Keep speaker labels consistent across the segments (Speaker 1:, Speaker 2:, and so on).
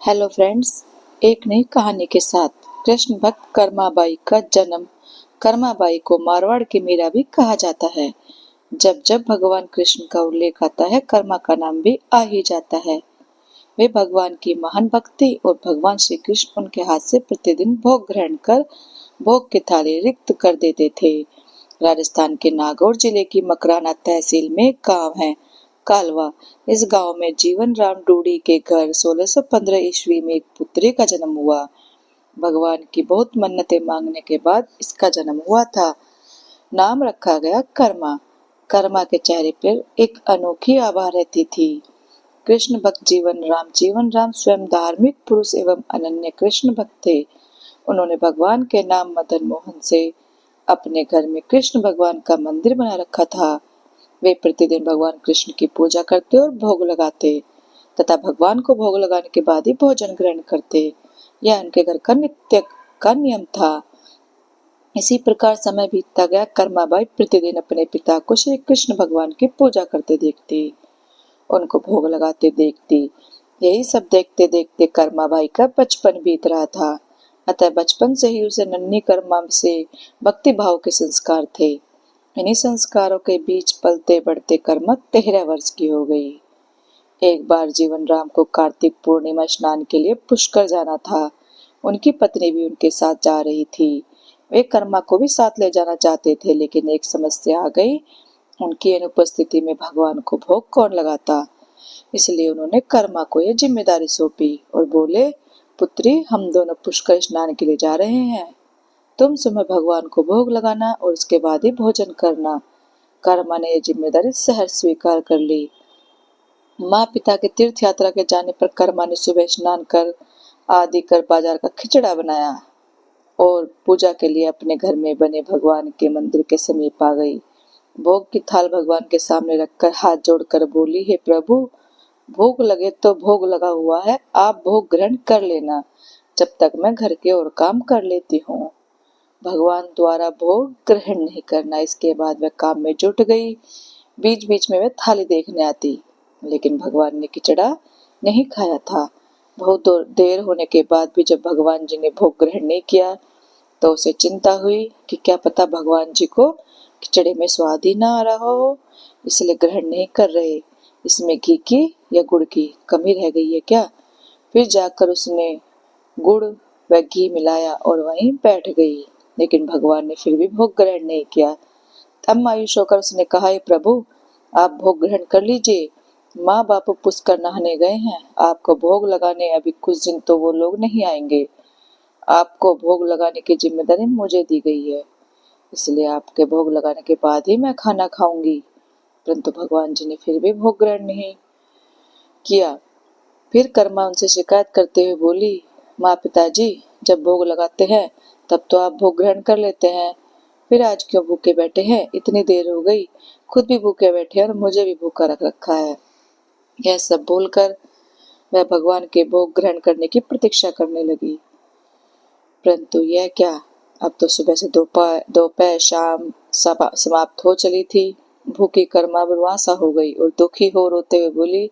Speaker 1: Hello friends, एक नई कहानी के साथ कृष्ण भक्त कर्माबाई का जन्म। कर्माबाई को मारवाड़ की मीरा भी कहा जाता है। जब जब भगवान कृष्ण का उल्लेख आता है, कर्मा का नाम भी आ ही जाता है। वे भगवान की महान भक्ति और भगवान श्री कृष्ण उनके हाथ से प्रतिदिन भोग ग्रहण कर भोग की थाली रिक्त कर देते थे। राजस्थान के नागौर जिले की मकराना तहसील में एक गांव है, कालवा। इस गांव में जीवन राम डूडी के घर 1615 ईस्वी में एक पुत्री का जन्म हुआ। भगवान की बहुत मन्नतें मांगने के बाद इसका जन्म हुआ था। नाम रखा गया कर्मा। कर्मा के चेहरे पर एक अनोखी आभा रहती थी। कृष्ण भक्त जीवन राम स्वयं धार्मिक पुरुष एवं अनन्य कृष्ण भक्त थे। उन्होंने भगवान के नाम मदन मोहन से अपने घर में कृष्ण भगवान का मंदिर बना रखा था। वे प्रतिदिन भगवान कृष्ण की पूजा करते और भोग लगाते तथा भगवान को भोग लगाने के बाद ही भोजन ग्रहण करते। यह उनके घर का नित्य का नियम था। इसी प्रकार समय बीतता गया। कर्माबाई प्रतिदिन अपने पिता को श्री कृष्ण भगवान की पूजा करते देखती, उनको भोग लगाते देखती। यही सब देखते देखते कर्माबाई का बचपन बीत रहा था। अतः बचपन से ही उसे नन्ही कर्मा से भक्ति भाव के संस्कार थे। इन्हीं संस्कारों के बीच पलते बढ़ते कर्मा 13 वर्ष की हो गई। एक बार जीवन राम को कार्तिक पूर्णिमा स्नान के लिए पुष्कर जाना था। उनकी पत्नी भी उनके साथ जा रही थी। वे कर्मा को भी साथ ले जाना चाहते थे, लेकिन एक समस्या आ गई। उनकी अनुपस्थिति में भगवान को भोग कौन लगाता। इसलिए उन्होंने कर्मा को यह जिम्मेदारी सौंपी और बोले, पुत्री, हम दोनों पुष्कर स्नान के लिए जा रहे हैं। तुम सुबह भगवान को भोग लगाना और उसके बाद ही भोजन करना। कर्मा ने यह जिम्मेदारी सहर्ष स्वीकार कर ली। माँ पिता के तीर्थ यात्रा के जाने पर कर्मा ने सुबह स्नान कर आदि कर बाजार का खिचड़ा बनाया और पूजा के लिए अपने घर में बने भगवान के मंदिर के समीप आ गई। भोग की थाल भगवान के सामने रखकर हाथ जोड़कर बोली, हे प्रभु, भोग लगे तो भोग लगा हुआ है, आप भोग ग्रहण कर लेना, जब तक मैं घर के और काम कर लेती हूँ। भगवान द्वारा भोग ग्रहण नहीं करना। इसके बाद वह काम में जुट गई। बीच बीच में वह थाली देखने आती, लेकिन भगवान ने खिचड़ा नहीं खाया था। बहुत देर होने के बाद भी जब भगवान जी ने भोग ग्रहण नहीं किया तो उसे चिंता हुई कि क्या पता भगवान जी को खिचड़े में स्वाद ही ना आ रहा हो, इसलिए ग्रहण नहीं कर रहे। इसमें घी की या गुड़ की कमी रह गई है क्या। फिर जाकर उसने गुड़ व घी मिलाया और वहीं बैठ गई, लेकिन भगवान ने फिर भी भोग ग्रहण नहीं किया। तब मायूस होकर उसने कहा, हे प्रभु, आप भोग ग्रहण कर लीजिए, माँ बाप पुष्कर नहाने गए हैं, आपको भोग लगाने अभी कुछ दिन तो वो लोग नहीं आएंगे। आपको भोग लगाने की जिम्मेदारी मुझे दी गई है, इसलिए आपके भोग लगाने के बाद ही मैं खाना खाऊंगी। परंतु भगवान जी ने फिर भी भोग ग्रहण नहीं किया। फिर कर्मा उनसे शिकायत करते हुए बोली, माँ पिताजी, जब भोग लगाते हैं तब तो आप भोग ग्रहण कर लेते हैं, फिर आज क्यों भूखे बैठे हैं। इतनी देर हो गई, खुद भी भूखे बैठे हैं और मुझे भी भूखा रख रखा है। यह सब बोलकर वह भगवान के भोग ग्रहण करने की प्रतीक्षा करने लगी। परंतु यह क्या, अब तो सुबह से दोपहर शाम समाप्त हो चली थी। भूखी कर्मा बलवासा हो गई और दुखी हो रोते हुए बोली,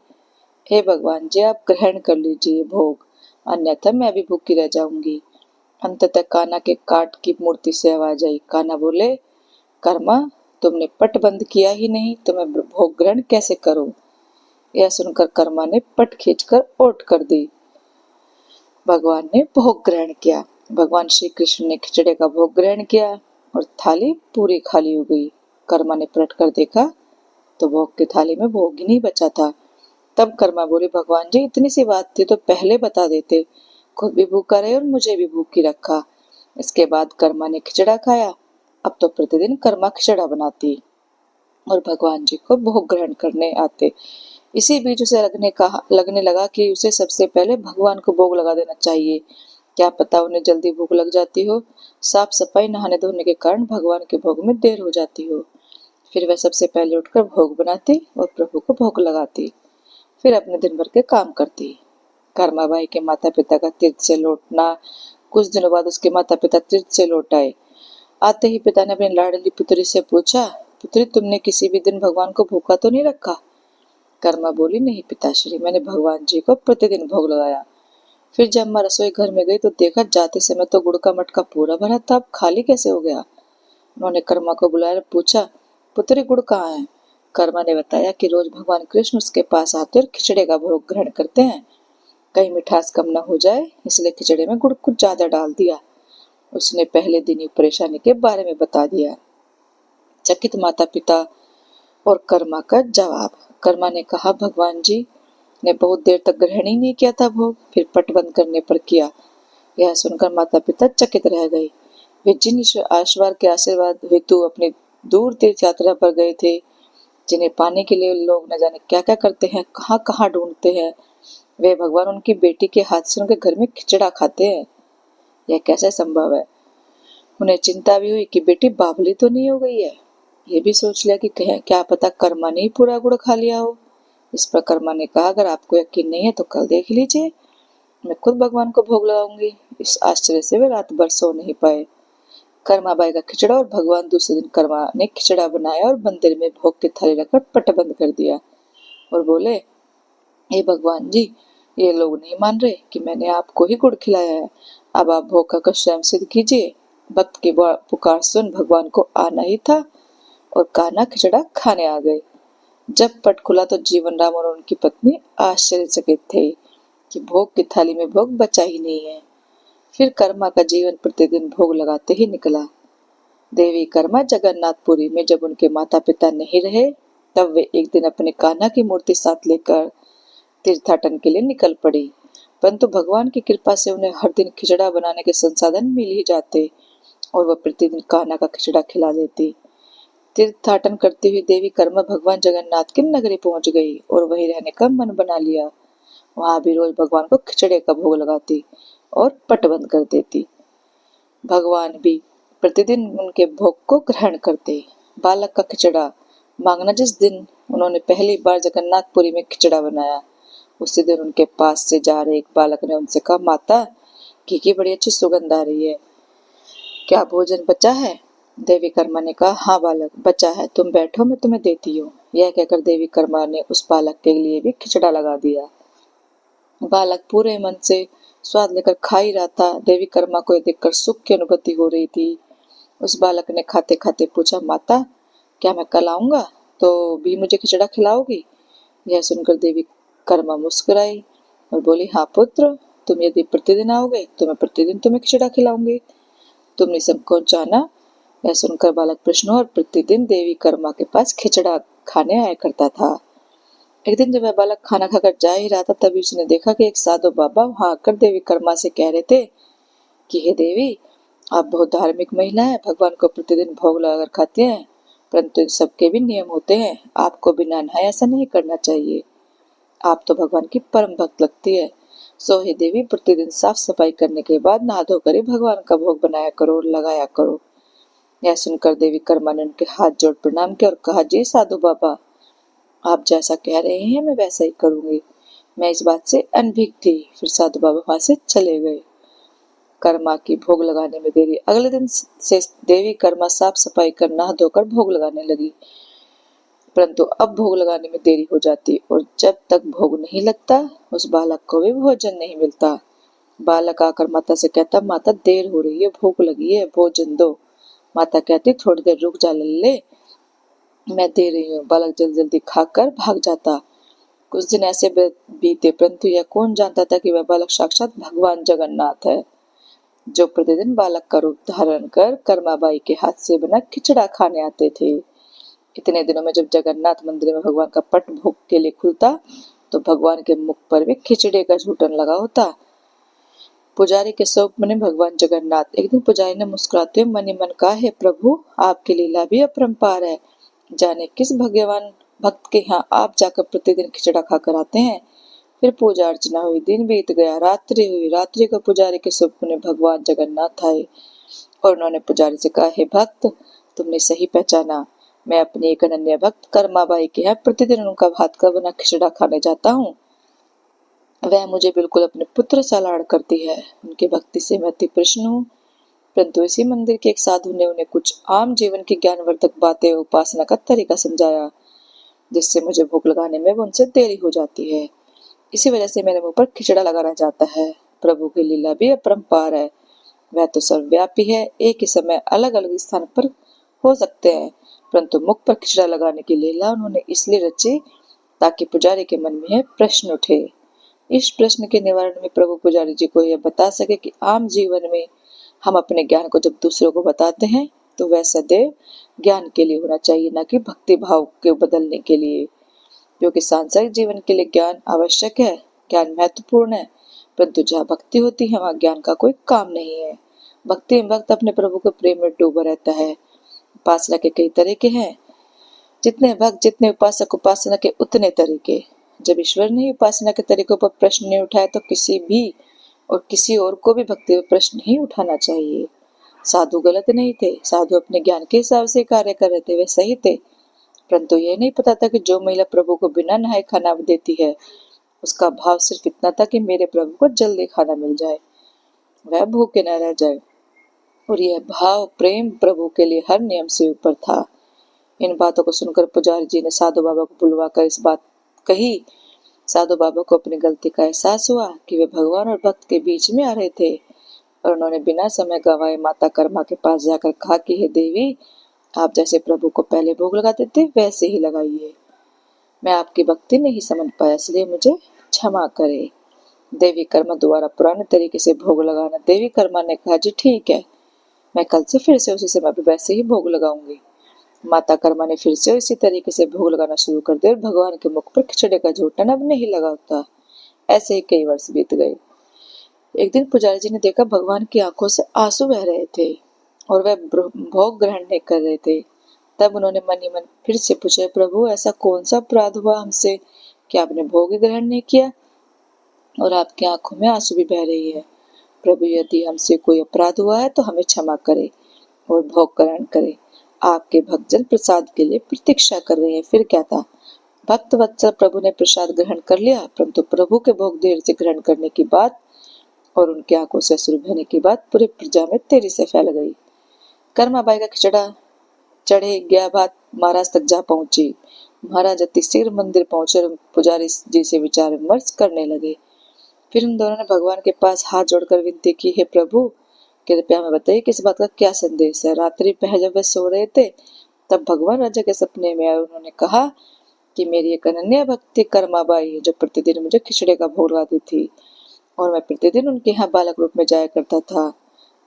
Speaker 1: हे भगवान जी, आप ग्रहण कर लीजिए भोग, अन्यथा मैं भी भूखी रह जाऊंगी। अंततः कान्हा के काठ की मूर्ति से आवाज आई। कान्हा बोले, कर्मा, तुमने पट बंद किया ही नहीं तो मैं भोग ग्रहण कैसे करूं। यह सुनकर कर्मा ने पट खींचकर ओट कर दी। भगवान ने भोग ग्रहण किया। भगवान श्री कृष्ण ने खिचड़े का भोग ग्रहण किया और थाली पूरी खाली हो गई। कर्मा ने पलट कर देखा तो भोग की थाली में भोग ही नहीं बचा था। तब कर्मा बोली, भगवान जी, इतनी सी बात थी तो पहले बता देते, खुद भी भूखा रहे और मुझे भी भूखी रखा। इसके बाद कर्मा ने खिचड़ा खाया। अब तो प्रतिदिन कर्मा खिचड़ा बनाती और भगवान जी को भोग ग्रहण करने आते। इसी बीच उसे लगने लगा कि उसे सबसे पहले भगवान को भोग लगा देना चाहिए, क्या पता उन्हें जल्दी भूख लग जाती हो। साफ सफाई नहाने धोने के कारण भगवान के भोग में देर हो जाती हो। फिर वह सबसे पहले उठकर भोग बनाती और प्रभु को भोग लगाती, फिर अपने दिन भर के काम करती। कर्माबाई के माता पिता का तीर्थ से लौटना। कुछ दिनों बाद उसके माता पिता तीर्थ से लौट आए। आते ही पिता ने अपनी लाडली पुत्री से पूछा, पुत्री, तुमने किसी भी दिन भगवान को भूखा तो नहीं रखा। कर्मा बोली, नहीं पिताश्री, मैंने भगवान जी को प्रतिदिन भोग लगाया। फिर जब मैं रसोई घर में गई तो देखा जाते समय तो गुड़ का मटका पूरा भरा था, अब खाली कैसे हो गया। उन्होंने कर्मा को बुलाया और पूछा, पुत्री गुड़ कहाँ है। कर्मा ने बताया कि रोज भगवान कृष्ण उसके पास आते और खिचड़े का भोग ग्रहण करते हैं, कहीं मिठास कम न हो जाए इसलिए खिचड़े में गुड़ कुछ ज्यादा डाल दिया। उसने पहले दिन ही परेशानी के बारे में बता दिया। चकित माता पिता और कर्मा का जवाब। कर्मा ने कहा, भगवान जी ने बहुत देर तक ग्रहण ही नहीं किया था भोग, फिर पट बंद करने पर किया। यह सुनकर माता पिता चकित रह गए। वे जिन ईश्वर के आशीर्वाद हेतु अपनी दूर तीर्थ यात्रा पर गए थे, जिन्हें पाने के लिए लोग न जाने क्या क्या करते हैं, कहाँ कहाँ ढूंढते हैं, वे भगवान उनकी बेटी के हाथ से उनके घर में खिचड़ा खाते हैं। यह कैसे संभव है। उन्हें चिंता भी हुई कि बेटी बावली तो नहीं हो गई है। ये भी सोच लिया कि क्या पता कर्मा ने ही पूरा गुड़ खा लिया हो। इस पर कर्मा ने कहा, अगर आपको यकीन नहीं है तो कल देख लीजिए, मैं खुद भगवान को भोग लगाऊंगी। इस आश्चर्य से वे रात भर सो नहीं पाए। कर्मा बाई का खिचड़ा और भगवान। दूसरे दिन कर्मा ने खिचड़ा बनाया और मंदिर में भोग की थाली रखकर पट बंद कर दिया और बोले, हे भगवान जी, ये लोग नहीं मान रहे कि मैंने आपको ही गुड़ खिलाया है, अब आप भोग का कष्ट स्वयं सिद्ध कीजिए। भक्त की पुकार सुन भगवान को आना ही था और कान्हा खिचड़ा खाने आ गए। जब पट खुला तो जीवन राम और उनकी पत्नी आश्चर्यचकित थे कि भोग की थाली में भोग बचा ही नहीं है। फिर कर्मा का जीवन प्रतिदिन भोग लगाते ही निकला। देवी कर्मा जगन्नाथपुरी में जब उनके माता पिता नहीं रहे, तब वे एक दिन अपने कान्हा की मूर्ति साथ लेकर तीर्थाटन के लिए निकल पड़ी। परंतु भगवान की कृपा से उन्हें हर दिन खिचड़ा बनाने के संसाधन मिल ही जाते और वह प्रतिदिन कान्हा का खिचड़ा खिला देती। तीर्थाटन करती हुई देवी कर्मा भगवान जगन्नाथ की नगरी पहुंच गई और वहीं रहने का मन बना लिया। वहां भी रोज भगवान को खिचड़े का भोग लगाती और पट बंद कर देती। भगवान भी प्रतिदिन उनके भोग को ग्रहण करते। बालक का खिचड़ा मांगना। जिस दिन उन्होंने पहली बार जगन्नाथपुरी में खिचड़ा बनाया, उसी दिन उनके पास से जा रहे एक बालक ने उनसे कहा, माता, घी की बड़ी अच्छी सुगंध आ रही है, क्या भोजन बचा है। देवी कर्मा ने कहा, हाँ बालक, बचा है, तुम बैठो, मैं तुम्हें देती हूँ। यह कहकर देवी कर्मा ने उस बालक के लिए भी खिचड़ा लगा दिया। बालक पूरे मन से स्वाद लेकर खा ही रहा था। देवी कर्मा को यह देखकर सुख की अनुभूति हो रही थी। उस बालक ने खाते खाते पूछा, माता, क्या मैं कल आऊंगा तो भी मुझे खिचड़ा खिलाओगी। यह सुनकर देवी कर्मा मुस्कुराई और बोली, हाँ पुत्र, तुम यदि प्रतिदिन आओगे तो मैं प्रतिदिन तुम्हें खिचड़ा खिलाऊंगी, तुम निसंकोच जाना। यह सुनकर बालक प्रसन्न और प्रतिदिन देवी कर्मा के पास खिचड़ा खाने आया करता था। एक दिन जब वह बालक खाना खाकर जा ही रहा था, तभी उसने देखा कि एक साधु बाबा वहां आकर देवी कर्मा से कह रहे थे कि हे देवी, आप बहुत धार्मिक महिला हैं, भगवान को प्रतिदिन भोग लगाकर खाते हैं, परंतु इन सबके भी नियम होते हैं, आपको बिना नहाए ऐसा नहीं करना चाहिए। आप तो भगवान की परम भक्त लगती है, सो हे देवी, प्रतिदिन साफ सफाई करने के बाद नहा धोकर ही भगवान का भोग बनाया करो और लगाया करो। यह सुनकर देवी कर्मा ने उनके हाथ जोड़ प्रणाम किया और कहा, जी साधु बाबा, आप जैसा कह रहे हैं मैं वैसा ही करूंगी। मैं इस बात से अनभिज्ञ थी। फिर साधु बाबा वहां से चले गए। कर्मा की भोग लगाने में देरी। अगले दिन से देवी कर्मा साफ सफाई कर नहा धोकर भोग लगाने लगी, परंतु अब भोग लगाने में देरी हो जाती और जब तक भोग नहीं लगता उस बालक को भी भोजन नहीं मिलता। बालक आकर माता से कहता, माता, देर हो रही है, भूख लगी है, भोजन दो। माता कहती, थोड़ी देर रुक जा लल्ले, मैं दे रही हूँ। बालक जल्दी जल्दी खाकर भाग जाता। कुछ दिन ऐसे बीते, परंतु यह कौन जानता था कि वह बालक साक्षात भगवान जगन्नाथ है, जो प्रतिदिन बालक का रूप धारण कर कर्माबाई के हाथ से बना खिचड़ा खाने आते थे। इतने दिनों में जब जगन्नाथ मंदिर में भगवान का पट भोग के लिए खुलता, तो भगवान के मुख पर भी खिचड़े का झूठन लगा होता। पुजारी के शौक में भगवान जगन्नाथ। एक दिन पुजारी ने मुस्कुराते हुए मन ही मन कहा, हे प्रभु, आपकी लीला भी अपरंपार है, जाने किस भगवान भक्त के यहाँ आप जाकर प्रतिदिन खिचड़ा खाकर आते हैं। फिर पूजा अर्चना हुई, दिन बीत गया, रात्रि हुई। रात्रि को पुजारी के स्वप्न में भगवान जगन्नाथ आए और उन्होंने पुजारी से कहा, हे भक्त, तुमने सही पहचाना, मैं अपनी एक अनन्य भक्त कर्माबाई के यहाँ प्रतिदिन उनका भात का बना खिचड़ा खाने जाता हूँ। वह मुझे बिल्कुल अपने पुत्र सा लाड़ करती है, उनकी भक्ति से मैं अति प्रसन्न हूँ। परंतु इसी मंदिर के एक साधु ने उन्हें कुछ आम जीवन की ज्ञानवर्धक बातें उपासना का तरीका समझाया, जिससे मुझे भूख लगाने में उनसे देरी हो जाती है। इसी वजह से मेरे मुंह पर खिचड़ा लगा रह जाता है। प्रभु की लीला भी अपरंपार है। वह तो सर्वव्यापी है, एक ही समय अलग अलग स्थान पर हो सकते हैं, परंतु मुख पर खिचड़ा लगाने की लीला उन्होंने इसलिए रची ताकि पुजारी के मन में यह प्रश्न उठे। इस प्रश्न के निवारण में प्रभु पुजारी जी को यह बता सके कि आम जीवन में हम अपने ज्ञान को जब दूसरों को बताते हैं तो वह सदैव ज्ञान के लिए होना चाहिए, न कि भक्ति भाव के बदलने के लिए। क्योंकि सांसारिक जीवन के लिए ज्ञान आवश्यक है, ज्ञान महत्वपूर्ण है, परंतु जहाँ भक्ति होती है वहाँ ज्ञान का कोई काम नहीं है। भक्ति में भक्त अपने प्रभु के प्रेम में डूबा रहता है। उपासना के कई तरीके हैं, जितने भक्त जितने उपासक उपासना के उतने तरीके। जब ईश्वर ने उपासना के तरीकों पर प्रश्न नहीं उठाया तो किसी भी और किसी और को भी भक्ति पर प्रश्न नहीं उठाना चाहिए। साधु गलत नहीं थे, साधु अपने ज्ञान के हिसाब से कार्य कर रहे थे, वे सही थे, परंतु यह नहीं पता था कि जो महिला प्रभु को बिना नहाए खाना देती है उसका भाव सिर्फ इतना था कि मेरे प्रभु को जल्दी खाना मिल जाए, वह भूखे न रह जाए। और यह भाव प्रेम प्रभु के लिए हर नियम से ऊपर था। इन बातों को सुनकर पुजारी जी ने साधु बाबा को बुलवाकर इस बात कही। साधु बाबा को अपनी गलती का एहसास हुआ कि वे भगवान और भक्त के बीच में आ रहे थे, और उन्होंने बिना समय गंवाए माता कर्मा के पास जाकर कहा कि हे देवी, आप जैसे प्रभु को पहले भोग लगाते थे वैसे ही लगाइए। मैं आपकी भक्ति नहीं समझ पाया, इसलिए मुझे क्षमा करे। देवी कर्मा दोबारा पुराने तरीके से भोग लगाना। देवी कर्मा ने कहा, जी ठीक है, मैं कल से फिर से उसी समय पर वैसे ही भोग लगाऊंगी। माता कर्मा ने फिर से इसी तरीके से भोग लगाना शुरू कर दिया और भगवान के मुख पर खिचड़े का झूठन अब नहीं लगा होता। ऐसे ही कई वर्ष बीत गए। एक दिन पुजारी जी ने देखा भगवान की आंखों से आंसू बह रहे थे और वह भोग ग्रहण नहीं कर रहे थे। तब उन्होंने मन ही मन फिर से पूछा, प्रभु ऐसा कौन सा अपराध हुआ हमसे कि आपने भोग ग्रहण नहीं किया और आपकी आंखों में आंसू भी बह रही है। प्रभु यदि हमसे कोई अपराध हुआ है तो हमें क्षमा करे और भोग ग्रहण करे। आपके भक्तजन प्रसाद के लिए प्रतीक्षा कर रहे हैं। फिर क्या था, भक्त वत्सल प्रभु ने प्रसाद ग्रहण कर लिया, परंतु प्रभु के भोग देर से ग्रहण करने की बात और उनकी आंखों से अश्रु बहने की बात पूरी प्रजा में तेजी से फैल गई। कर्माबाई का खिचड़ा चढ़े गया बात महाराज तक जा पहुंची। महाराज अति शीघ्र मंदिर पहुंचे और पुजारी जी से विचार विमर्श करने लगे। फिर उन दोनों ने भगवान के पास हाथ जोड़कर विनती की, हे प्रभु, कृपया हमें बताइए कि इस बात का क्या संदेश है। रात्रि पहर जब वे सो रहे थे तब भगवान राजा के सपने में आए। उन्होंने कहा कि मेरी एक अनन्य भक्ति कर्माबाई है जो प्रतिदिन मुझे खिचड़े का भोग लगाती थी और मैं प्रतिदिन उनके यहाँ बालक रूप में जाया करता था,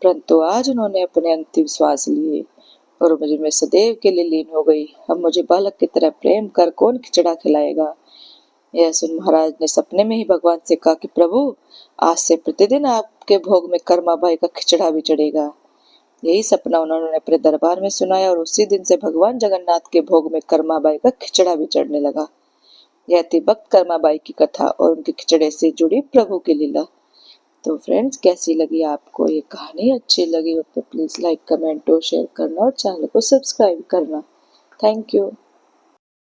Speaker 1: परंतु आज उन्होंने अपने अंतिम श्वास लिए और मुझे में सदैव के लिए लीन हो गई। अब मुझे बालक की तरह प्रेम कर कौन खिचड़ा खिलाएगा। यह सुन महाराज ने सपने में ही भगवान से कहा कि प्रभु, आज से प्रतिदिन आपके भोग में कर्माबाई का खिचड़ा भी चढ़ेगा। यही सपना उन्होंने अपने दरबार में सुनाया और उसी दिन से भगवान जगन्नाथ के भोग में कर्माबाई का खिचड़ा भी चढ़ने लगा। यह थी भक्त कर्माबाई की कथा और उनके खिचड़े से जुड़ी प्रभु की लीला। तो फ्रेंड्स, कैसी लगी आपको ये कहानी? अच्छी लगी हो तो प्लीज लाइक, कमेंट और शेयर करना और चैनल को सब्सक्राइब करना। Thank you.